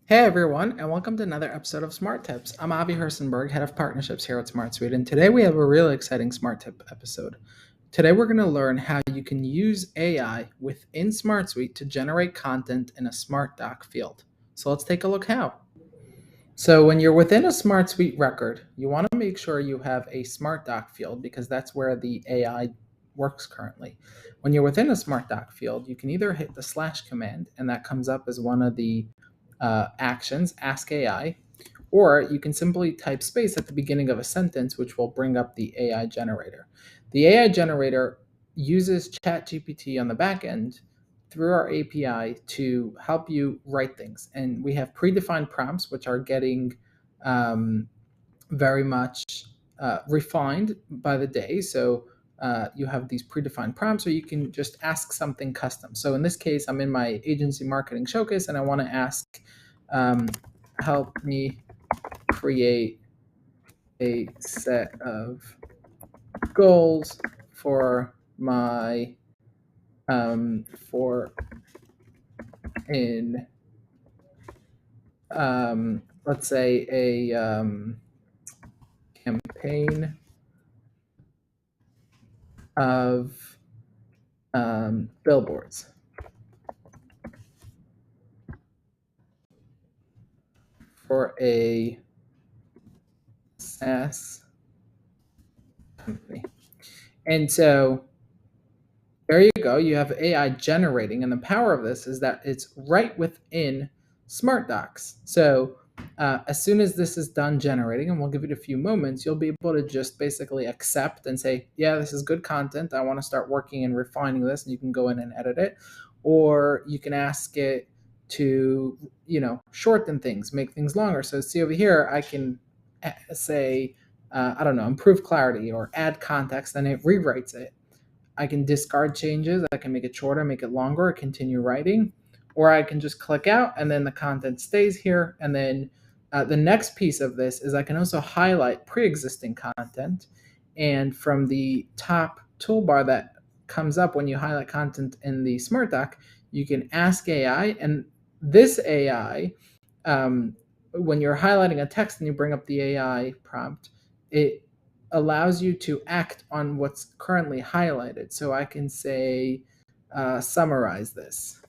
Hey everyone, and welcome to another episode of SmartTips. I'm Avi Hercenberg, head of partnerships here at SmartSuite, and today we have a really exciting Smart Tip episode. Today we're going to learn how you can use AI within SmartSuite to generate content in a SmartDoc field. So let's take a look how. So when you're within a SmartSuite record, you want to make sure you have a SmartDoc field because that's where the AI works currently. When you're within a SmartDoc field, you can either hit the slash command, and that comes up as one of the actions, ask AI, or you can simply type space at the beginning of a sentence, which will bring up the AI generator. The AI generator uses ChatGPT on the back end through our API to help you write things. And we have predefined prompts, which are getting very much refined by the day. So you have these predefined prompts, or you can just ask something custom. So in this case, I'm in my agency marketing showcase, and I want to ask, help me create a set of goals for my for in let's say a campaign of billboards for a SaaS company. And so there you go. You have AI generating, and the power of this is that it's right within SmartDocs. So as soon as this is done generating, and we'll give it a few moments, you'll be able to just basically accept and say, yeah, this is good content. I want to start working and refining this, and you can go in and edit it. Or you can ask it to, shorten things, make things longer. So see over here, I can say, I don't know, improve clarity or add context, and it rewrites it. I can discard changes. I can make it shorter, make it longer, continue writing, or I can just click out and then the content stays here. And then the next piece of this is I can also highlight pre-existing content. And from the top toolbar that comes up when you highlight content in the SmartDoc, you can ask AI. And this AI, when you're highlighting a text and you bring up the AI prompt, it allows you to act on what's currently highlighted. So I can say, summarize this.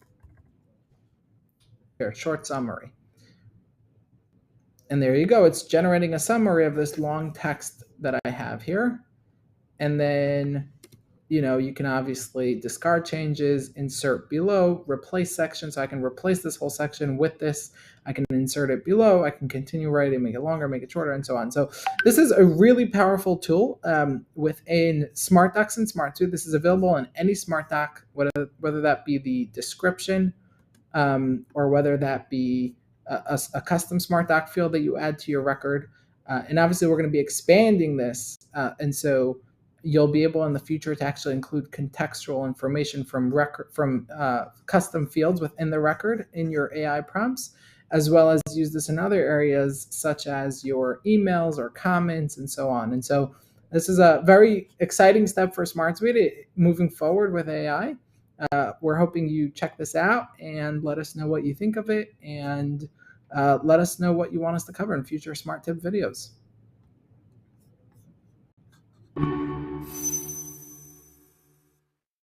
Here, short summary. And there you go. It's generating a summary of this long text that I have here. And then, you can obviously discard changes, insert below, replace sections. So I can replace this whole section with this. I can insert it below. I can continue writing, make it longer, make it shorter, and so on. So this is a really powerful tool within SmartDocs and SmartSuite. This is available in any SmartDoc, whether that be the description or whether that be a custom SmartDoc field that you add to your record. And obviously, we're going to be expanding this. And so you'll be able in the future to actually include contextual information from custom fields within the record in your AI prompts, as well as use this in other areas such as your emails or comments and so on. And so this is a very exciting step for SmartSuite moving forward with AI. We're hoping you check this out and let us know what you think of it, and let us know what you want us to cover in future Smart Tip videos.